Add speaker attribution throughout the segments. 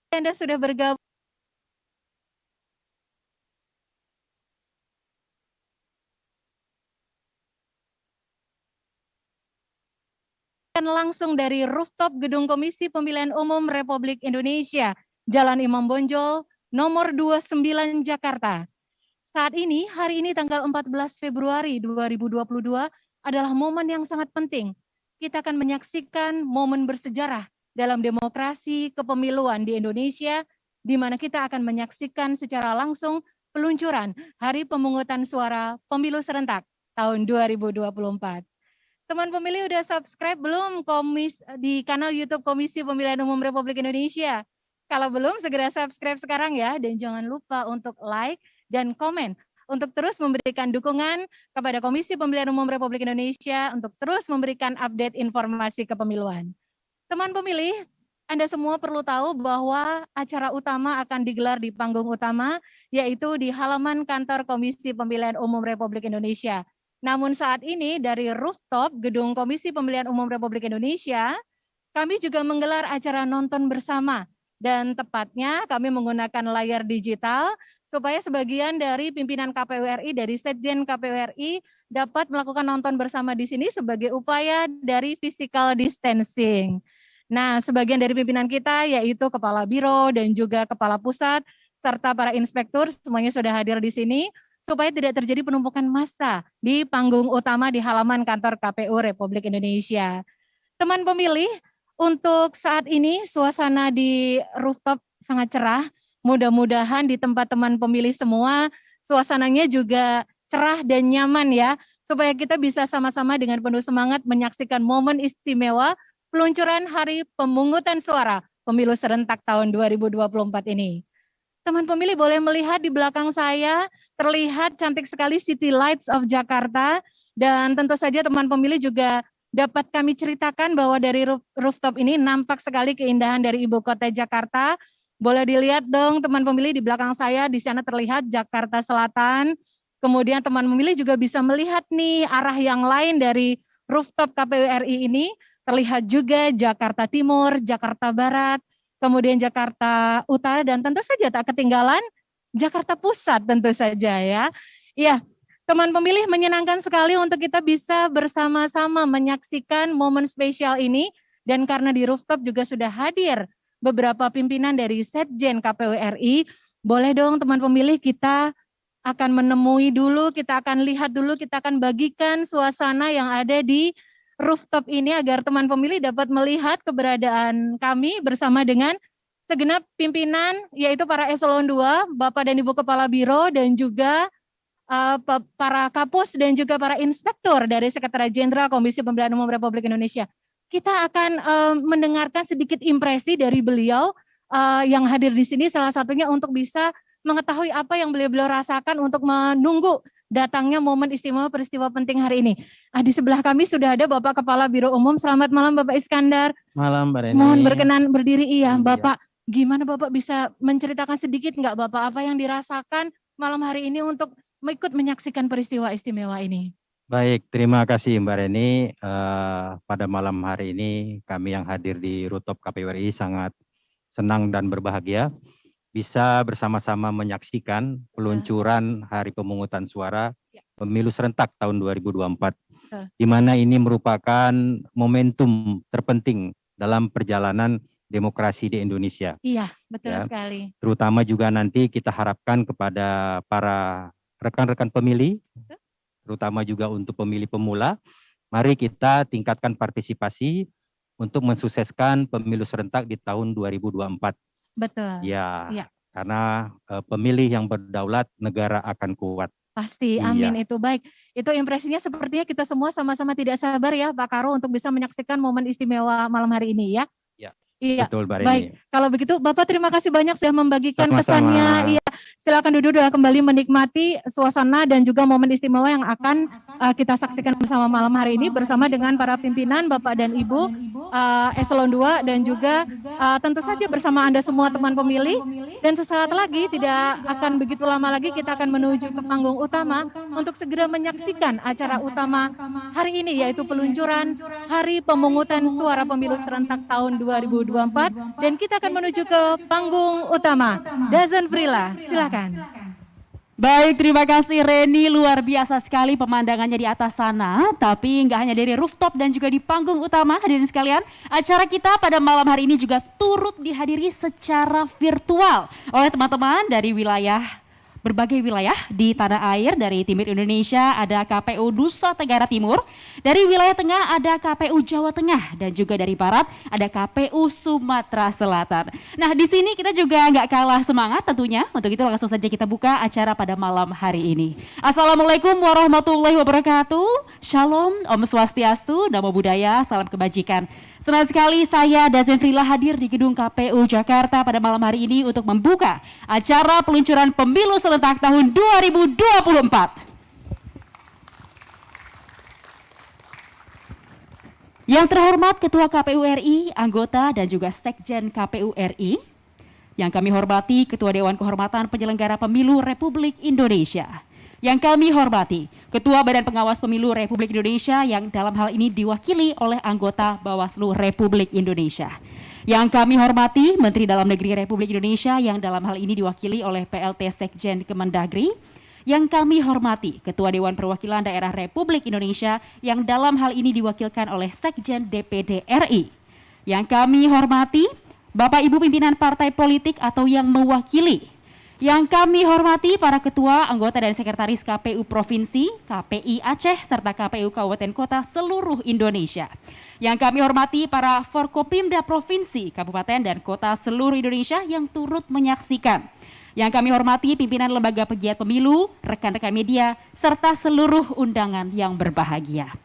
Speaker 1: Anda sudah bergabung langsung dari rooftop Gedung Komisi Pemilihan Umum Republik Indonesia, Jalan Imam Bonjol, nomor 29 Jakarta. Saat ini, hari ini tanggal 14 Februari 2022 adalah momen yang sangat penting. Kita akan menyaksikan momen bersejarah dalam demokrasi kepemiluan di Indonesia, di mana kita akan menyaksikan secara langsung peluncuran Hari Pemungutan Suara Pemilu Serentak tahun 2024. Teman pemilih udah subscribe belum di kanal YouTube Komisi Pemilihan Umum Republik Indonesia? Kalau belum, segera subscribe sekarang ya, dan jangan lupa untuk like dan komen untuk terus memberikan dukungan kepada Komisi Pemilihan Umum Republik Indonesia untuk terus memberikan update informasi kepemiluan. Teman pemilih, Anda semua perlu tahu bahwa acara utama akan digelar di panggung utama, yaitu di halaman kantor Komisi Pemilihan Umum Republik Indonesia. Namun saat ini dari rooftop Gedung Komisi Pemilihan Umum Republik Indonesia, kami juga menggelar acara nonton bersama. Dan tepatnya kami menggunakan layar digital supaya sebagian dari pimpinan KPU RI, dari Sekjen KPU RI dapat melakukan nonton bersama di sini sebagai upaya dari physical distancing. Nah, sebagian dari pimpinan kita yaitu Kepala Biro dan juga Kepala Pusat serta para inspektur semuanya sudah hadir di sini supaya tidak terjadi penumpukan massa di panggung utama di halaman kantor KPU Republik Indonesia. Teman pemilih, untuk saat ini suasana di rooftop sangat cerah. Mudah-mudahan di tempat teman pemilih semua suasananya juga cerah dan nyaman ya, supaya kita bisa sama-sama dengan penuh semangat menyaksikan momen istimewa peluncuran Hari Pemungutan Suara Pemilu Serentak tahun 2024 ini. Teman pemilih boleh melihat di belakang saya terlihat cantik sekali City Lights of Jakarta, dan tentu saja teman pemilih juga dapat kami ceritakan bahwa dari rooftop ini nampak sekali keindahan dari ibu kota Jakarta. Boleh dilihat dong teman pemilih di belakang saya, di sana terlihat Jakarta Selatan. Kemudian teman pemilih juga bisa melihat nih arah yang lain dari rooftop KPU RI ini, terlihat juga Jakarta Timur, Jakarta Barat, kemudian Jakarta Utara, dan tentu saja tak ketinggalan Jakarta Pusat tentu saja ya. Ya, teman pemilih, menyenangkan sekali untuk kita bisa bersama-sama menyaksikan momen spesial ini, dan karena di rooftop juga sudah hadir beberapa pimpinan dari Sekjen KPU RI, boleh dong teman pemilih kita akan menemui dulu, kita akan lihat dulu, kita akan bagikan suasana yang ada di rooftop ini agar teman pemilih dapat melihat keberadaan kami bersama dengan segenap pimpinan, yaitu para eselon 2, Bapak dan Ibu Kepala Biro, dan juga para kapus dan juga para inspektur dari Sekretariat Jenderal Komisi Pemilihan Umum Republik Indonesia. Kita akan mendengarkan sedikit impresi dari beliau yang hadir di sini, salah satunya untuk bisa mengetahui apa yang beliau rasakan untuk menunggu datangnya momen istimewa peristiwa penting hari ini. Di sebelah kami sudah ada Bapak Kepala Biro Umum. Selamat malam Bapak Iskandar.
Speaker 2: Malam Mbak Reni.
Speaker 1: Mohon berkenan berdiri. Iya Bapak, gimana Bapak bisa menceritakan sedikit nggak Bapak apa yang dirasakan malam hari ini untuk ikut menyaksikan peristiwa istimewa ini?
Speaker 2: Baik, terima kasih Mbak Reni. Pada malam hari ini kami yang hadir di rooftop KPU RI sangat senang dan berbahagia bisa bersama-sama menyaksikan peluncuran Hari Pemungutan Suara Pemilu Serentak tahun 2024, di mana ini merupakan momentum terpenting dalam perjalanan demokrasi di Indonesia.
Speaker 1: Iya, betul sekali.
Speaker 2: Terutama juga nanti kita harapkan kepada para rekan-rekan pemilih, terutama juga untuk pemilih pemula, mari kita tingkatkan partisipasi untuk mensukseskan pemilu serentak di tahun 2024.
Speaker 1: Betul.
Speaker 2: Ya, karena pemilih yang berdaulat, negara akan kuat.
Speaker 1: Pasti, amin. Itu baik. Itu impresinya sepertinya kita semua sama-sama tidak sabar ya Pak Karo untuk bisa menyaksikan momen istimewa malam hari ini ya. Iya,
Speaker 2: betul, Mbak Reni.
Speaker 1: Baik. Kalau begitu Bapak terima kasih banyak sudah membagikan
Speaker 2: Sama-sama.
Speaker 1: Pesannya. Iya, silakan duduk dan kembali menikmati suasana dan juga momen istimewa yang akan kita saksikan bersama malam hari ini bersama dengan para pimpinan Bapak dan Ibu eselon 2 dan juga tentu saja bersama Anda semua teman pemilih. Dan sesaat lagi, tidak akan begitu lama lagi, kita akan menuju ke panggung utama untuk segera menyaksikan acara utama hari ini, yaitu peluncuran Hari Pemungutan Suara Pemilu Serentak tahun 2024. Dan kita akan menuju ke panggung utama. Dazen Frila, silakan.
Speaker 3: Baik, terima kasih Reni, luar biasa sekali pemandangannya di atas sana, tapi nggak hanya dari rooftop dan juga di panggung utama, hadirin sekalian, acara kita pada malam hari ini juga turut dihadiri secara virtual oleh teman-teman dari berbagai wilayah di tanah air. Dari Timur Indonesia ada KPU Nusa Tenggara Timur, dari wilayah tengah ada KPU Jawa Tengah, dan juga dari barat ada KPU Sumatera Selatan. Nah, di sini kita juga nggak kalah semangat tentunya. Untuk itu langsung saja kita buka acara pada malam hari ini. Assalamualaikum warahmatullahi wabarakatuh. Shalom, Om Swastiastu, Namo Buddhaya, salam kebajikan. Senang sekali saya Dazen Frila hadir di gedung KPU Jakarta pada malam hari ini untuk membuka acara peluncuran pemilu serentak tahun 2024. Yang terhormat Ketua KPU RI, anggota dan juga Sekjen KPU RI. Yang kami hormati Ketua Dewan Kehormatan Penyelenggara Pemilu Republik Indonesia. Yang kami hormati Ketua Badan Pengawas Pemilu Republik Indonesia yang dalam hal ini diwakili oleh anggota Bawaslu Republik Indonesia. Yang kami hormati Menteri Dalam Negeri Republik Indonesia yang dalam hal ini diwakili oleh PLT Sekjen Kemendagri. Yang kami hormati Ketua Dewan Perwakilan Daerah Republik Indonesia yang dalam hal ini diwakilkan oleh Sekjen DPD RI. Yang kami hormati Bapak Ibu pimpinan partai politik atau yang mewakili. Yang kami hormati para ketua, anggota dan sekretaris KPU Provinsi, KPI Aceh, serta KPU Kabupaten Kota seluruh Indonesia. Yang kami hormati para Forkopimda Provinsi, Kabupaten dan Kota seluruh Indonesia yang turut menyaksikan. Yang kami hormati pimpinan lembaga pegiat pemilu, rekan-rekan media, serta seluruh undangan yang berbahagia.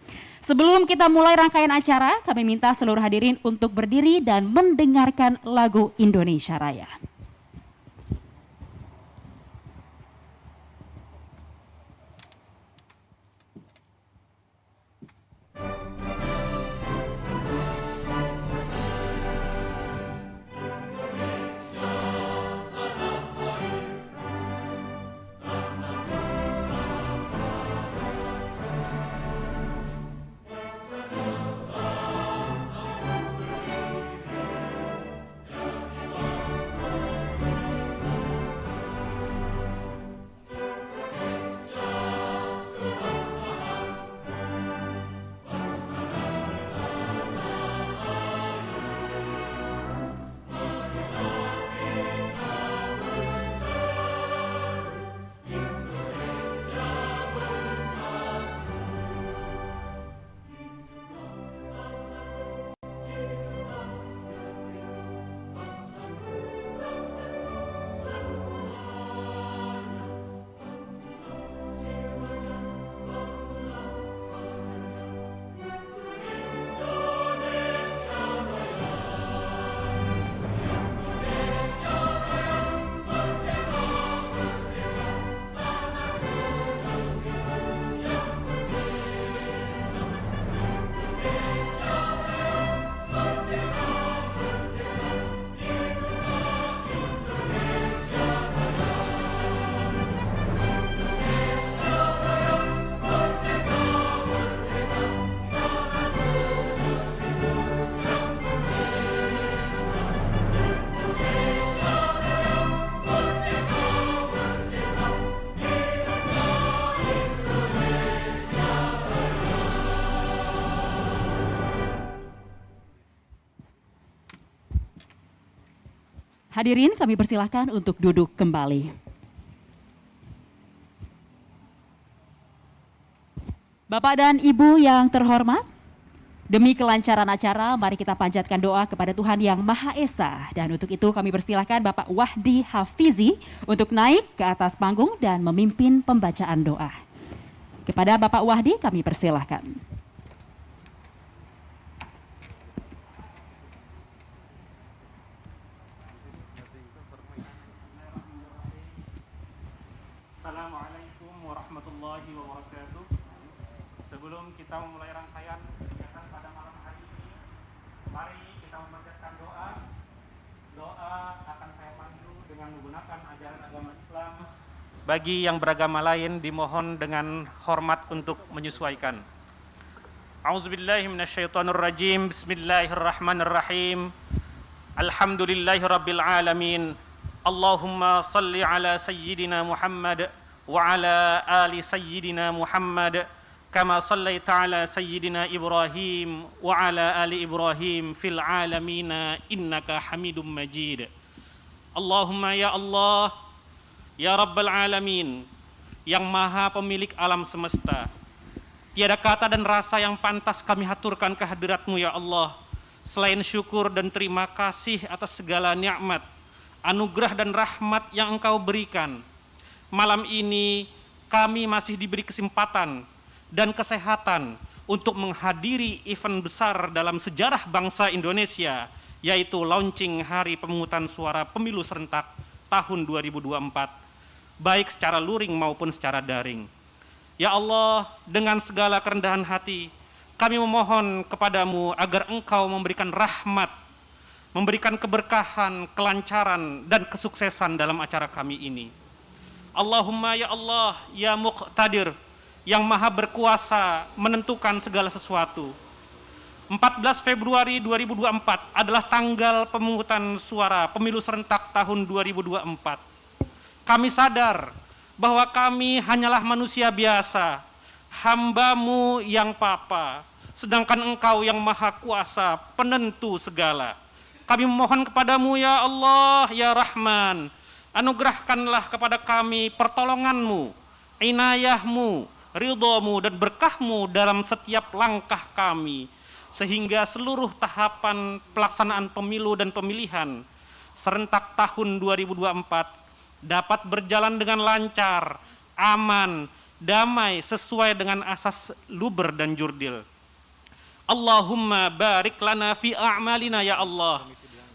Speaker 3: Sebelum kita mulai rangkaian acara, kami minta seluruh hadirin untuk berdiri dan mendengarkan lagu Indonesia Raya. Hadirin, kami persilahkan untuk duduk kembali. Bapak dan Ibu yang terhormat, demi kelancaran acara, mari kita panjatkan doa kepada Tuhan Yang Maha Esa. Dan untuk itu kami persilahkan Bapak Wahdi Hafizi untuk naik ke atas panggung dan memimpin pembacaan doa. Kepada Bapak Wahdi kami persilahkan.
Speaker 4: Assalamualaikum warahmatullahi wabarakatuh. Sebelum kita memulai rangkaian kegiatan pada malam hari ini, mari kita memanjatkan doa. Doa akan saya pandu dengan menggunakan ajaran agama Islam Bagi yang beragama lain dimohon dengan hormat untuk menyesuaikan. A'udzubillahi minasyaitonirrajim. Bismillahirrahmanirrahim. Alhamdulillahirabbil alamin. Allahumma salli ala sayyidina Muhammad wa ala ali sayyidina Muhammad kama sallaita ala sayyidina Ibrahim wa ala ali Ibrahim fil alamin innaka Hamidum Majid. Allahumma ya Allah, ya Rabbal Alamin, yang maha pemilik alam semesta, tiada kata dan rasa yang pantas kami haturkan kehadirat-Mu ya Allah, selain syukur dan terima kasih atas segala nikmat, anugerah dan rahmat yang Engkau berikan. Malam ini kami masih diberi kesempatan dan kesehatan untuk menghadiri event besar dalam sejarah bangsa Indonesia, yaitu launching Hari Pemungutan Suara Pemilu Serentak tahun 2024. Baik secara luring maupun secara daring. Ya Allah, dengan segala kerendahan hati, kami memohon kepadamu agar Engkau memberikan rahmat, memberikan keberkahan, kelancaran, dan kesuksesan dalam acara kami ini. Allahumma ya Allah, ya Muqtadir, yang maha berkuasa menentukan segala sesuatu. 14 Februari 2024 adalah tanggal pemungutan suara pemilu serentak tahun 2024. Kami sadar bahwa kami hanyalah manusia biasa, hamba-Mu yang papa, sedangkan Engkau yang maha kuasa, penentu segala. Kami memohon kepadamu ya Allah, ya Rahman, anugerahkanlah kepada kami pertolongan-Mu, inayah-Mu, ridho-Mu, dan berkah-Mu dalam setiap langkah kami, sehingga seluruh tahapan pelaksanaan pemilu dan pemilihan serentak tahun 2024 dapat berjalan dengan lancar, aman, damai, sesuai dengan asas luber dan jurdil. Allahumma barik lana fi a'malina ya Allah,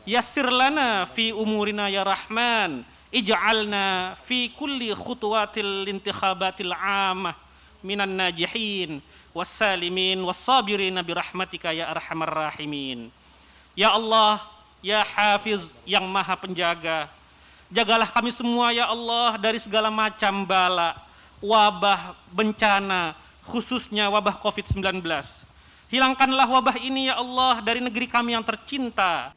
Speaker 4: yassir lana fi umurina ya Rahman, ij'alna fi kulli khutuwatil intikhabatil amah minan najihin wassalimin wassabirina birahmatika ya arhamar rahimin. Ya Allah, ya Hafiz yang maha penjaga, jagalah kami semua ya Allah dari segala macam bala, wabah, bencana, khususnya wabah COVID-19. Hilangkanlah wabah ini ya Allah dari negeri kami yang tercinta.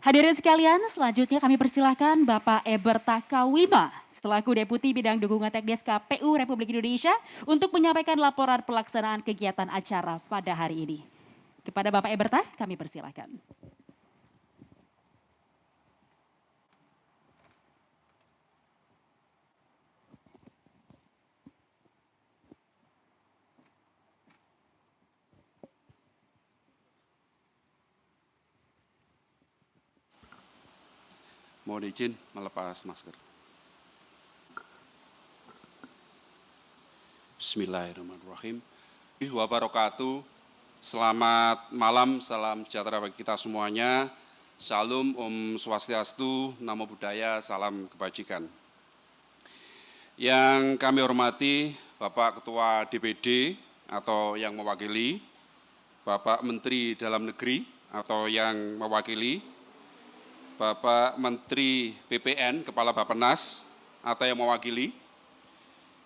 Speaker 3: Hadirin sekalian, selanjutnya kami persilahkan Bapak Eberta Kawima selaku Deputi Bidang Dukungan Teknis KPU Republik Indonesia untuk menyampaikan laporan pelaksanaan kegiatan acara pada hari ini. Kepada Bapak Eberta, kami persilahkan.
Speaker 5: Mohon izin melepas masker. Bismillahirrahmanirrahim. Wabarakatuh. Selamat malam, salam sejahtera bagi kita semuanya. Shalom, Om Swastiastu, Namo Buddhaya, salam kebajikan. Yang kami hormati Bapak Ketua DPD atau yang mewakili, Bapak Menteri Dalam Negeri atau yang mewakili, Bapak Menteri PPN, Kepala Bappenas atau yang mewakili,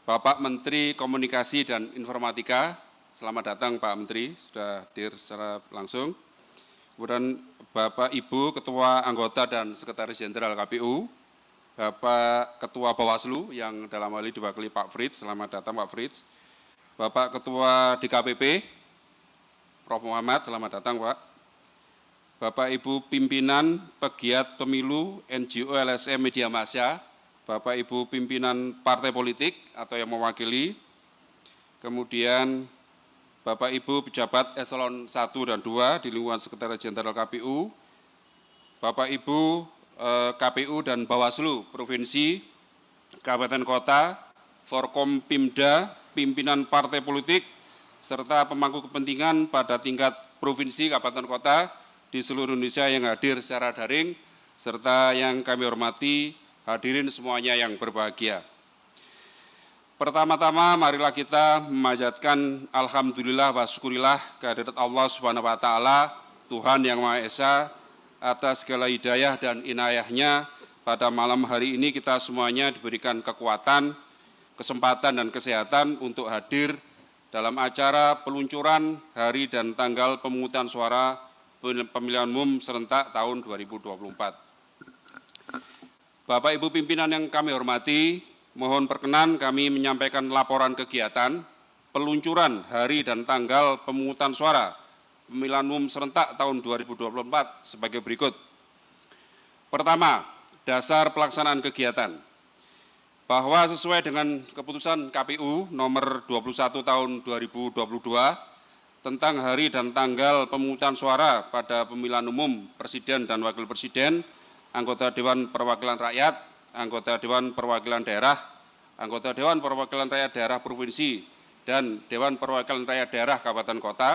Speaker 5: Bapak Menteri Komunikasi dan Informatika, selamat datang Pak Menteri, sudah hadir secara langsung. Kemudian Bapak Ibu Ketua Anggota dan Sekretaris Jenderal KPU, Bapak Ketua Bawaslu yang dalam hal ini diwakili Pak Frits, selamat datang Pak Frits. Bapak Ketua DKPP, Prof. Muhammad, selamat datang Pak. Bapak Ibu Pimpinan Pegiat Pemilu NGO LSM Media Massa, Bapak Ibu Pimpinan Partai Politik atau yang mewakili, kemudian Bapak Ibu Pejabat Eselon 1 dan 2 di lingkungan Sekretariat Jenderal KPU, Bapak Ibu KPU dan Bawaslu Provinsi, Kabupaten Kota, Forkom Pimda, pimpinan partai politik, serta pemangku kepentingan pada tingkat provinsi, kabupaten kota di seluruh Indonesia yang hadir secara daring, serta yang kami hormati hadirin semuanya yang berbahagia. Pertama-tama marilah kita memanjatkan alhamdulillah wa syukurillah kehadirat Allah Subhanahu wa taala, Tuhan yang Maha Esa, atas segala hidayah dan inayahnya. Pada malam hari ini kita semuanya diberikan kekuatan, kesempatan dan kesehatan untuk hadir dalam acara peluncuran hari dan tanggal pemungutan suara pemilihan umum serentak tahun 2024. Bapak Ibu pimpinan yang kami hormati, mohon perkenan kami menyampaikan laporan kegiatan peluncuran hari dan tanggal pemungutan suara pemilihan umum serentak tahun 2024 sebagai berikut. Pertama, dasar pelaksanaan kegiatan. Bahwa sesuai dengan keputusan KPU nomor 21 tahun 2022 tentang hari dan tanggal pemungutan suara pada pemilihan umum Presiden dan Wakil Presiden, anggota Dewan Perwakilan Rakyat, anggota Dewan Perwakilan Daerah, anggota Dewan Perwakilan Rakyat Daerah Provinsi, dan Dewan Perwakilan Rakyat Daerah Kabupaten Kota,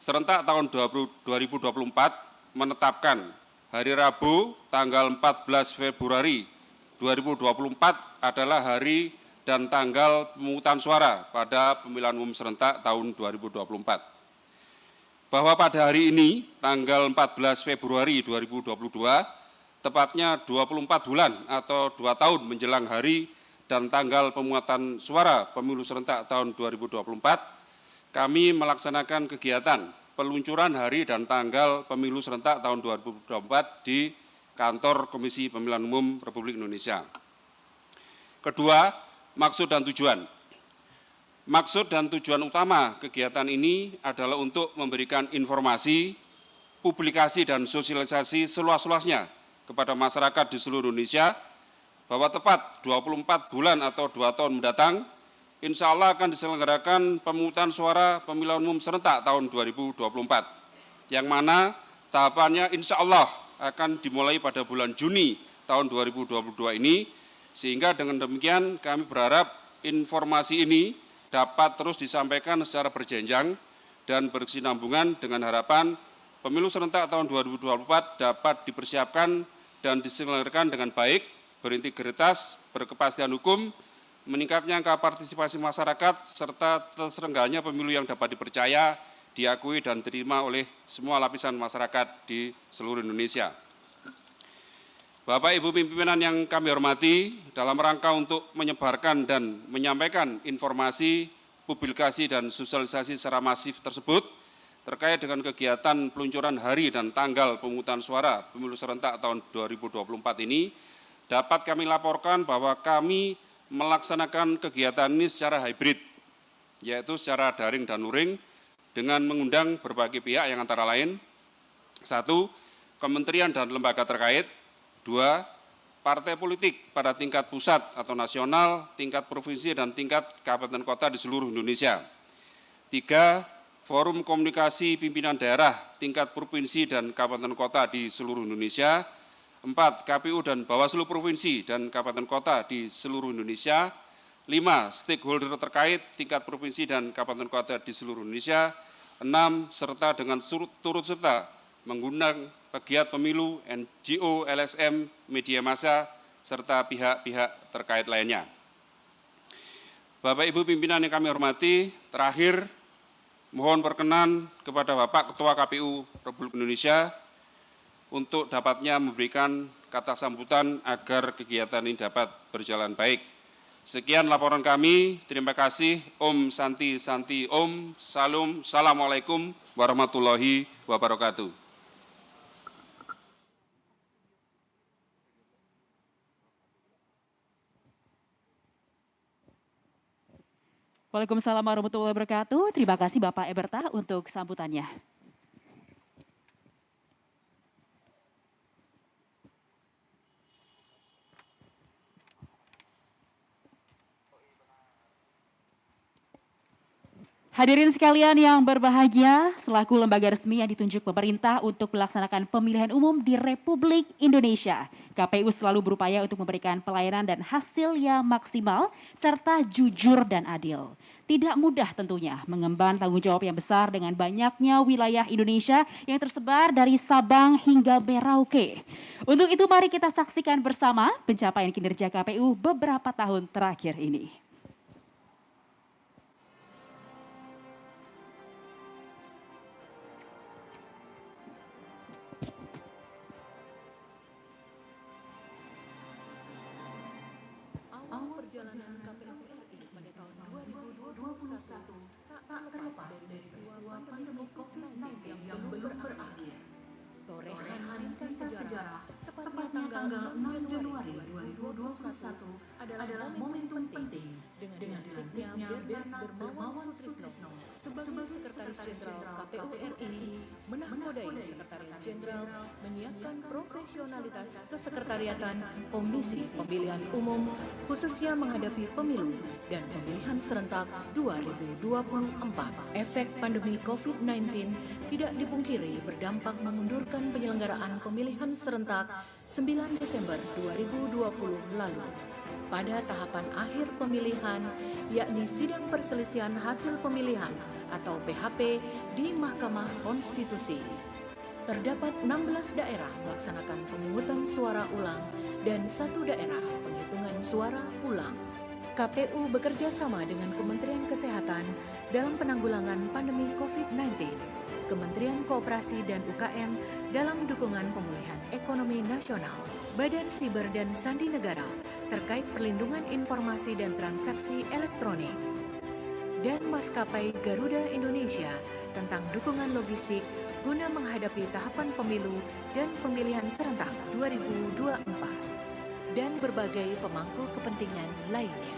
Speaker 5: serentak tahun 2024 menetapkan hari Rabu tanggal 14 Februari 2024 adalah hari dan tanggal pemungutan suara pada pemilihan umum serentak tahun 2024. Bahwa pada hari ini, tanggal 14 Februari 2022, tepatnya 24 bulan atau 2 tahun menjelang hari dan tanggal pemungutan suara pemilu serentak tahun 2024, kami melaksanakan kegiatan peluncuran hari dan tanggal pemilu serentak tahun 2024 di Kantor Komisi Pemilihan Umum Republik Indonesia. Kedua, maksud dan tujuan. Maksud dan tujuan utama kegiatan ini adalah untuk memberikan informasi, publikasi dan sosialisasi seluas-luasnya kepada masyarakat di seluruh Indonesia bahwa tepat 24 bulan atau 2 tahun mendatang, insya Allah akan diselenggarakan pemungutan suara pemilihan umum serentak tahun 2024, yang mana tahapannya insya Allah akan dimulai pada bulan Juni tahun 2022 ini, sehingga dengan demikian kami berharap informasi ini dapat terus disampaikan secara berjenjang dan berkesinambungan dengan harapan pemilu serentak tahun 2024 dapat dipersiapkan dan diselenggarakan dengan baik, berintegritas, berkepastian hukum, meningkatnya angka partisipasi masyarakat, serta terselenggaranya pemilu yang dapat dipercaya, diakui dan diterima oleh semua lapisan masyarakat di seluruh Indonesia. Bapak Ibu pimpinan yang kami hormati, dalam rangka untuk menyebarkan dan menyampaikan informasi, publikasi dan sosialisasi secara masif tersebut terkait dengan kegiatan peluncuran hari dan tanggal pemungutan suara pemilu serentak tahun 2024 ini, dapat kami laporkan bahwa kami melaksanakan kegiatan ini secara hibrid, yaitu secara daring dan luring, dengan mengundang berbagai pihak yang antara lain, 1. Kementerian dan lembaga terkait, 2. Partai politik pada tingkat pusat atau nasional, tingkat provinsi dan tingkat kabupaten kota di seluruh Indonesia, 3. Forum komunikasi pimpinan daerah tingkat provinsi dan kabupaten kota di seluruh Indonesia, 4. KPU dan Bawaslu provinsi dan kabupaten kota di seluruh Indonesia, 5. Stakeholder terkait tingkat provinsi dan kabupaten kota di seluruh Indonesia, 6. Serta dengan turut serta mengundang pegiat pemilu, NGO, LSM, media massa, serta pihak-pihak terkait lainnya. Bapak Ibu pimpinan yang kami hormati, terakhir mohon perkenan kepada Bapak Ketua KPU Republik Indonesia untuk dapatnya memberikan kata sambutan agar kegiatan ini dapat berjalan baik. Sekian laporan kami, terima kasih. Om Santi Santi Om, Salam, Assalamualaikum warahmatullahi wabarakatuh.
Speaker 3: Waalaikumsalam warahmatullahi wabarakatuh. Terima kasih Bapak Eberta untuk sambutannya. Hadirin sekalian yang berbahagia, selaku lembaga resmi yang ditunjuk pemerintah untuk melaksanakan pemilihan umum di Republik Indonesia, KPU selalu berupaya untuk memberikan pelayanan dan hasil yang maksimal serta jujur dan adil. Tidak mudah tentunya mengemban tanggung jawab yang besar dengan banyaknya wilayah Indonesia yang tersebar dari Sabang hingga Merauke. Untuk itu mari kita saksikan bersama pencapaian kinerja KPU beberapa tahun terakhir ini.
Speaker 6: Perjalanan KPU RI pada tahun 2021 tak terlepas dari peristiwa pandemi COVID-19 yang belum berakhir. Torehan lintas sejarah, tepatnya tanggal 6 Januari 2021 adalah momen penting dengan dilantiknya Bernard Dermawan Sutrisno sebagai Sekretaris Jenderal KPU RI, menahkodai Sekretariat Jenderal menyiapkan profesionalitas kesekretariatan Komisi Pemilihan Umum khususnya menghadapi pemilu dan pemilihan serentak 2024. Efek pandemi COVID-19 tidak dipungkiri berdampak memundurkan penyelenggaraan pemilihan serentak 9 Desember 2020 lalu. Pada tahapan akhir pemilihan, yakni sidang perselisihan hasil pemilihan atau PHP di Mahkamah Konstitusi. Terdapat 16 daerah melaksanakan pemungutan suara ulang dan 1 daerah penghitungan suara ulang. KPU bekerja sama dengan Kementerian Kesehatan dalam penanggulangan pandemi COVID-19, Kementerian Koperasi dan UKM dalam dukungan pemulihan ekonomi nasional, Badan Siber dan Sandi Negara terkait perlindungan informasi dan transaksi elektronik, dan Maskapai Garuda Indonesia tentang dukungan logistik guna menghadapi tahapan pemilu dan pemilihan serentak 2024, dan berbagai pemangku kepentingan lainnya.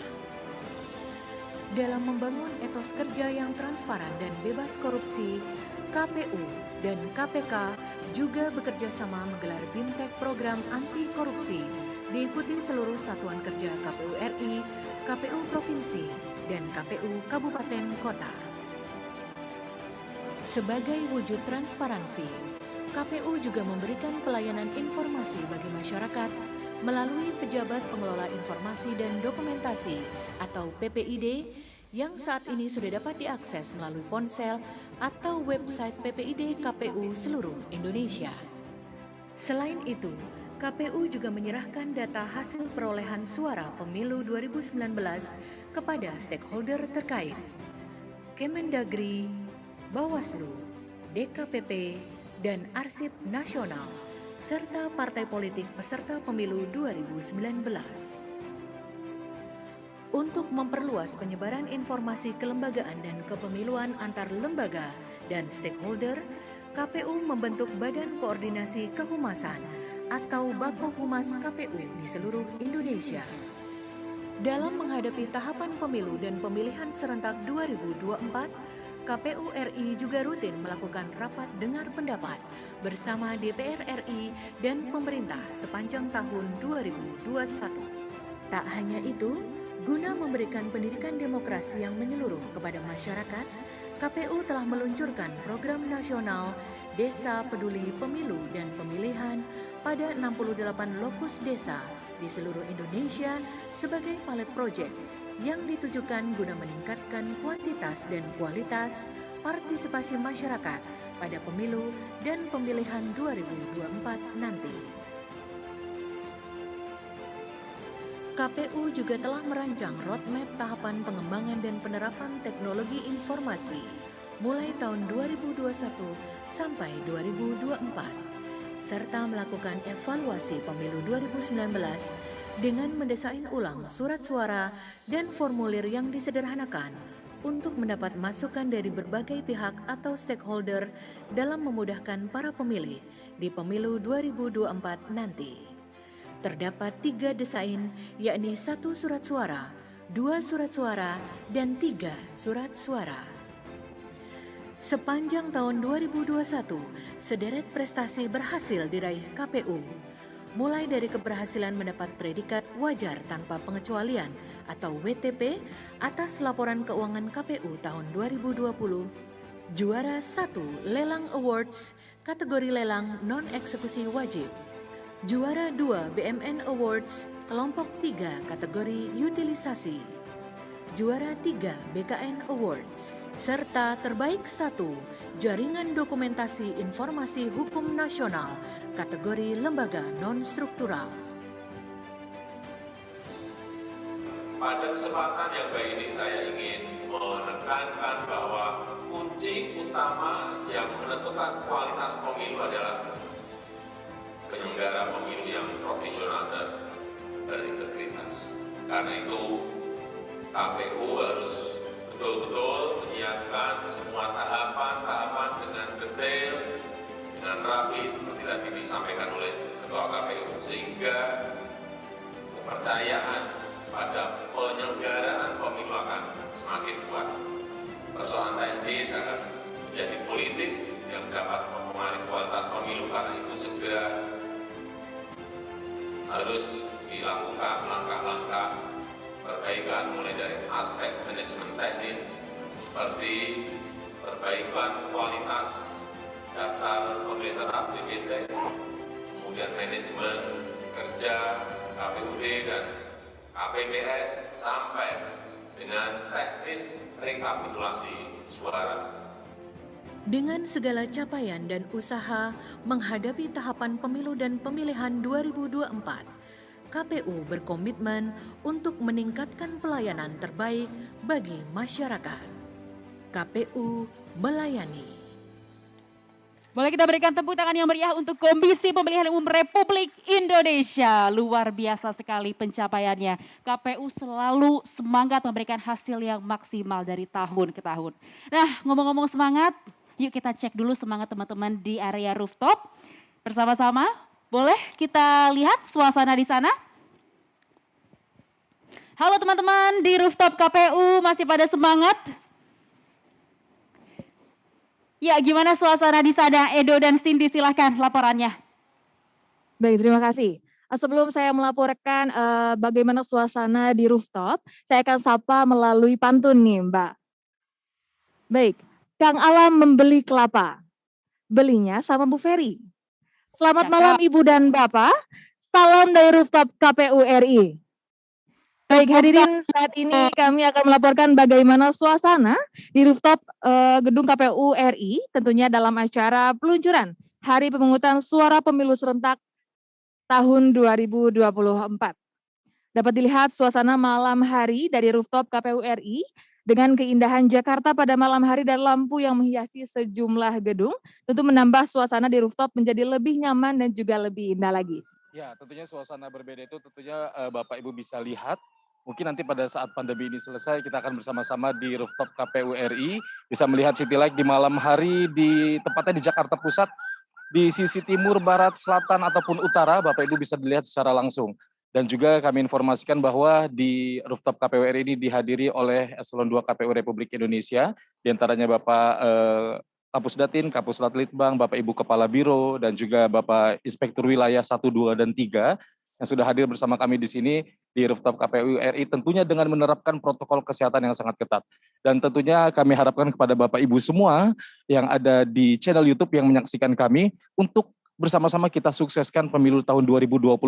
Speaker 6: Dalam membangun etos kerja yang transparan dan bebas korupsi, KPU dan KPK juga bekerja sama menggelar BIMTEK program anti korupsi, diikuti seluruh satuan kerja KPU RI, KPU Provinsi, dan KPU Kabupaten Kota. Sebagai wujud transparansi, KPU juga memberikan pelayanan informasi bagi masyarakat melalui Pejabat Pengelola Informasi dan Dokumentasi atau PPID yang saat ini sudah dapat diakses melalui ponsel atau website PPID KPU seluruh Indonesia. Selain itu, KPU juga menyerahkan data hasil perolehan suara pemilu 2019 kepada stakeholder terkait, Kemendagri, Bawaslu, DKPP, dan Arsip Nasional, serta partai politik peserta pemilu 2019. Untuk memperluas penyebaran informasi kelembagaan dan kepemiluan antar lembaga dan stakeholder, KPU membentuk Badan Koordinasi Kehumasan atau Bakohumas KPU di seluruh Indonesia. Dalam menghadapi tahapan pemilu dan pemilihan serentak 2024, KPU RI juga rutin melakukan rapat dengar pendapat bersama DPR RI dan pemerintah sepanjang tahun 2021. Tak hanya itu, guna memberikan pendidikan demokrasi yang menyeluruh kepada masyarakat, KPU telah meluncurkan program nasional Desa Peduli Pemilu dan Pemilihan pada 68 lokus desa di seluruh Indonesia sebagai pilot project yang ditujukan guna meningkatkan kuantitas dan kualitas partisipasi masyarakat pada pemilu dan pemilihan 2024 nanti. KPU juga telah merancang roadmap tahapan pengembangan dan penerapan teknologi informasi mulai tahun 2021 sampai 2024, serta melakukan evaluasi pemilu 2019 dengan mendesain ulang surat suara dan formulir yang disederhanakan untuk mendapat masukan dari berbagai pihak atau stakeholder dalam memudahkan para pemilih di pemilu 2024 nanti. Terdapat 3 desain, yakni 1 surat suara, 2 surat suara, dan 3 surat suara. Sepanjang tahun 2021, sederet prestasi berhasil diraih KPU. mulai dari keberhasilan mendapat predikat wajar tanpa pengecualian atau WTP atas laporan keuangan KPU tahun 2020, juara 1 Lelang Awards kategori lelang non-eksekusi wajib, juara 2 BMN Awards kelompok 3 kategori utilisasi, juara 3 BKN Awards, serta terbaik 1 Jaringan Dokumentasi Informasi Hukum Nasional kategori lembaga non-struktural.
Speaker 7: Pada kesempatan yang baik ini saya ingin menekankan bahwa kunci utama yang menentukan kualitas pemilu adalah penyelenggara pemilu yang profesional dan berintegritas. Karena itu KPU harus betul-betul menyiapkan semua tahapan-tahapan dengan detail, dengan rapi seperti tadi disampaikan oleh Ketua KPU, sehingga kepercayaan pada penyelenggaraan pemilu akan semakin kuat. Persoalan teknis akan menjadi politis yang dapat mempengaruhi kualitas pemilu, karena itu segera harus dilakukan langkah-langkah perbaikan mulai dari aspek manajemen teknis seperti perbaikan kualitas daftar pemilih tetap DPT, kemudian manajemen kerja KPUD dan KPPS sampai dengan teknis rekapitulasi suara.
Speaker 6: Dengan segala capaian dan usaha menghadapi tahapan pemilu dan pemilihan 2024, KPU berkomitmen untuk meningkatkan pelayanan terbaik bagi masyarakat. KPU melayani.
Speaker 3: Boleh kita berikan tepuk tangan yang meriah untuk Komisi Pemilihan Umum Republik Indonesia. Luar biasa sekali pencapaiannya. KPU selalu semangat memberikan hasil yang maksimal dari tahun ke tahun. Nah, ngomong-ngomong semangat, yuk kita cek dulu semangat teman-teman di area rooftop. Bersama-sama, boleh kita lihat suasana di sana? Halo teman-teman di rooftop KPU, masih pada semangat? Ya, gimana suasana di sana? Edo dan Cindy, silahkan laporannya.
Speaker 1: Baik, terima kasih. Sebelum saya melaporkan bagaimana suasana di rooftop, saya akan sapa melalui pantun nih, Mbak. Baik, Kang Alam membeli kelapa. Belinya sama Bu Ferry. Selamat malam Ibu dan Bapak. Salam dari rooftop KPU RI. Baik hadirin, saat ini kami akan melaporkan bagaimana suasana di rooftop gedung KPU RI, tentunya dalam acara peluncuran Hari Pemungutan Suara Pemilu Serentak tahun 2024. Dapat dilihat suasana malam hari dari rooftop KPU RI dengan keindahan Jakarta pada malam hari dan lampu yang menghiasi sejumlah gedung, tentu menambah suasana di rooftop menjadi lebih nyaman dan juga lebih indah lagi.
Speaker 8: Ya, tentunya suasana berbeda itu tentunya Bapak Ibu bisa lihat. Mungkin nanti pada saat pandemi ini selesai kita akan bersama-sama di rooftop KPU RI bisa melihat city light di malam hari di tepatnya di Jakarta Pusat di sisi timur, barat, selatan ataupun utara. Bapak Ibu bisa dilihat secara langsung. Dan juga kami informasikan bahwa di rooftop KPU RI ini dihadiri oleh Eselon 2 KPU Republik Indonesia, diantaranya Bapak Kapus Datin, Kapus Latlitbang, Bapak Ibu Kepala Biro, dan juga Bapak Inspektur Wilayah 1, 2, dan 3 yang sudah hadir bersama kami di sini di rooftop KPU RI, tentunya dengan menerapkan protokol kesehatan yang sangat ketat. Dan tentunya kami harapkan kepada Bapak Ibu semua yang ada di channel YouTube yang menyaksikan kami untuk bersama-sama kita sukseskan pemilu tahun 2024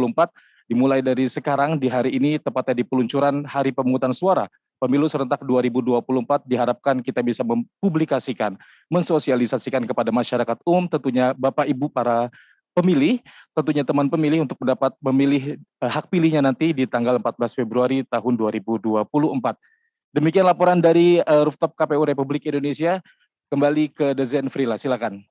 Speaker 8: dimulai dari sekarang di hari ini tepatnya di peluncuran Hari Pemungutan Suara Pemilu Serentak 2024 diharapkan kita bisa mempublikasikan, mensosialisasikan kepada masyarakat umum, tentunya Bapak Ibu para pemilih, tentunya teman pemilih untuk mendapat memilih hak pilihnya nanti di tanggal 14 Februari tahun 2024. Demikian laporan dari rooftop KPU Republik Indonesia. Kembali ke Dezen Frila, silakan.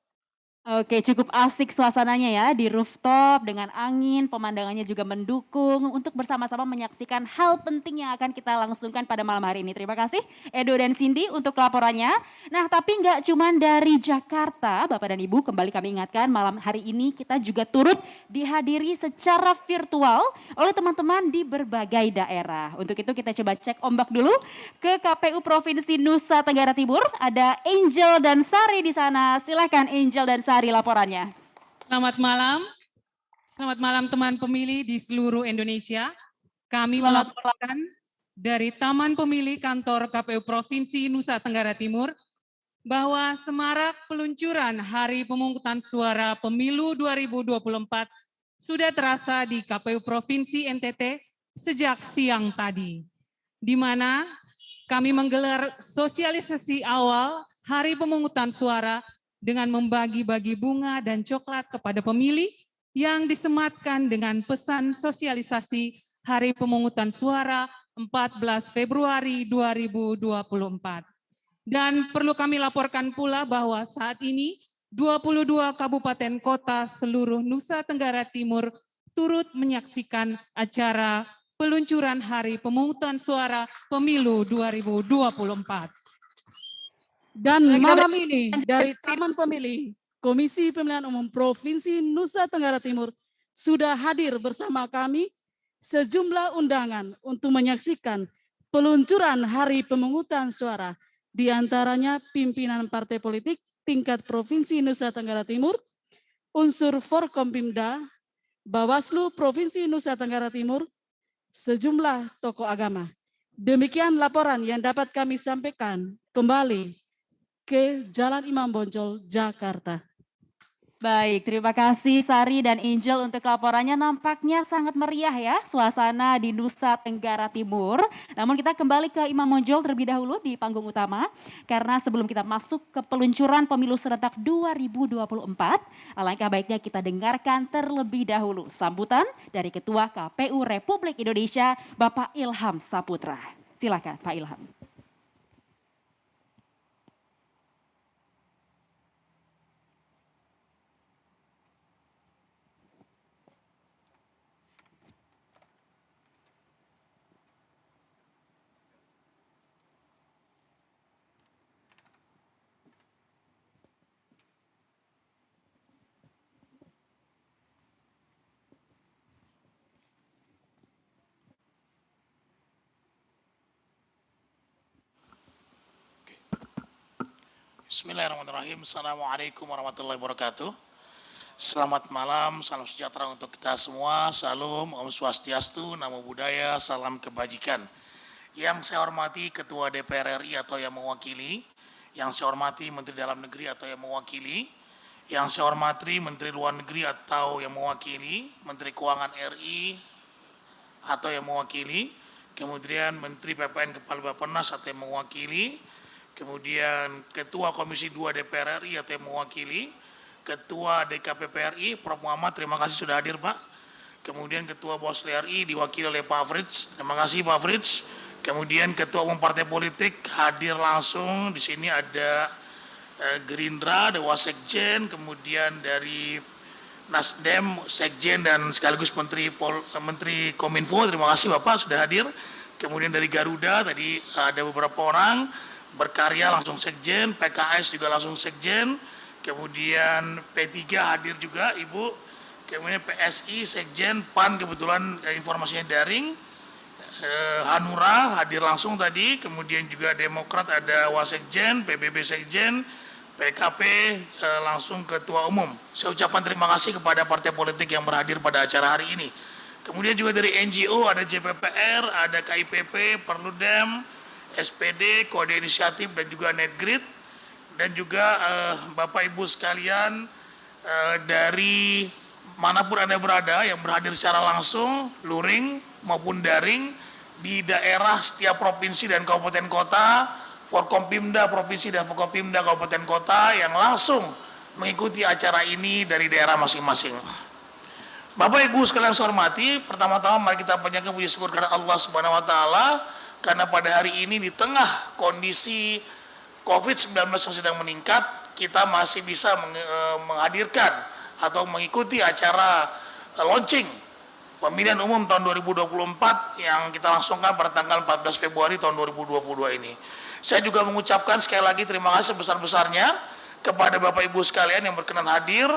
Speaker 3: Oke, cukup asik suasananya ya di rooftop dengan angin, pemandangannya juga mendukung untuk bersama-sama menyaksikan hal penting yang akan kita langsungkan pada malam hari ini. Terima kasih Edo dan Cindy untuk laporannya. Nah, tapi nggak cuma dari Jakarta, Bapak dan Ibu, kembali kami ingatkan malam hari ini kita juga turut dihadiri secara virtual oleh teman-teman di berbagai daerah. Untuk itu kita coba cek ombak dulu ke KPU Provinsi Nusa Tenggara Timur. Ada Angel dan Sari di sana. Silakan Angel dan Sari laporannya.
Speaker 9: Selamat malam. Selamat malam teman pemilih di seluruh Indonesia. Kami
Speaker 3: Selamat
Speaker 9: melaporkan dari Taman Pemilih Kantor KPU Provinsi Nusa Tenggara Timur bahwa semarak peluncuran Hari Pemungutan Suara Pemilu 2024 sudah terasa di KPU Provinsi NTT sejak siang tadi, di mana kami menggelar sosialisasi awal Hari Pemungutan Suara dengan membagi-bagi bunga dan coklat kepada pemilih yang disematkan dengan pesan sosialisasi Hari Pemungutan Suara 14 Februari 2024. Dan perlu kami laporkan pula bahwa saat ini 22 kabupaten kota seluruh Nusa Tenggara Timur turut menyaksikan acara peluncuran Hari Pemungutan Suara Pemilu 2024.
Speaker 10: Dan malam ini dari Taman Pemilih, Komisi Pemilihan Umum Provinsi Nusa Tenggara Timur sudah hadir bersama kami sejumlah undangan untuk menyaksikan peluncuran Hari Pemungutan Suara, di antaranya pimpinan partai politik tingkat Provinsi Nusa Tenggara Timur, unsur Forkompimda, Bawaslu Provinsi Nusa Tenggara Timur, sejumlah tokoh agama. Demikian laporan yang dapat kami sampaikan. Kembali ke Jalan Imam Bonjol, Jakarta.
Speaker 3: Baik, terima kasih Sari dan Angel untuk laporannya. Nampaknya sangat meriah ya suasana di Nusa Tenggara Timur. Namun kita kembali ke Imam Bonjol terlebih dahulu di panggung utama. Karena sebelum kita masuk ke peluncuran pemilu serentak 2024, alangkah baiknya kita dengarkan terlebih dahulu sambutan dari Ketua KPU Republik Indonesia, Bapak Ilham Saputra. Silakan Pak Ilham.
Speaker 11: Bismillahirrahmanirrahim. Assalamualaikum warahmatullahi wabarakatuh. Selamat malam, salam sejahtera untuk kita semua. Salam, Om Swastiastu, Namo Buddhaya, salam kebajikan. Yang saya hormati Ketua DPR RI atau yang mewakili, yang saya hormati Menteri Dalam Negeri atau yang mewakili, yang saya hormati Menteri Luar Negeri atau yang mewakili, Menteri Keuangan RI atau yang mewakili, kemudian Menteri PPN Kepala Bappenas atau yang mewakili, kemudian Ketua Komisi 2 DPR RI atau yang mewakili, Ketua DKPP RI, Prof. Muhammad, terima kasih sudah hadir Pak. Kemudian Ketua Bawaslu RI diwakili oleh Pak Fritz, terima kasih Pak Fritz. Kemudian Ketua Umum Partai Politik hadir langsung, di sini ada Gerindra, ada Wasekjen, kemudian dari Nasdem, Sekjen dan sekaligus Menteri Kominfo, terima kasih Bapak sudah hadir. Kemudian dari Garuda tadi ada beberapa orang, berkarya langsung Sekjen, PKS juga langsung Sekjen, kemudian P3 hadir juga Ibu, kemudian PSI, Sekjen, PAN kebetulan informasinya daring, Hanura hadir langsung tadi, kemudian juga Demokrat ada Wasekjen, PBB Sekjen, PKP langsung Ketua Umum. Saya ucapkan terima kasih kepada partai politik yang berhadir pada acara hari ini. Kemudian juga dari NGO ada JPPR, ada KIPP, Perludem, SPD, Kode Inisiatif dan juga Netgrid, dan juga Bapak Ibu sekalian dari manapun Anda berada yang berhadir secara langsung, luring maupun daring di daerah setiap provinsi dan kabupaten kota, Forkompimda Provinsi dan Forkompimda Kabupaten Kota yang langsung mengikuti acara ini dari daerah masing-masing. Bapak Ibu sekalian saya hormati, pertama-tama mari kita panjatkan puji syukur kepada Allah Subhanahu wa taala karena pada hari ini di tengah kondisi COVID-19 yang sedang meningkat, kita masih bisa menghadirkan atau mengikuti acara launching pemilihan umum tahun 2024 yang kita langsungkan pada tanggal 14 Februari tahun 2022 ini. Saya juga mengucapkan sekali lagi terima kasih sebesar-besarnya kepada Bapak Ibu sekalian yang berkenan hadir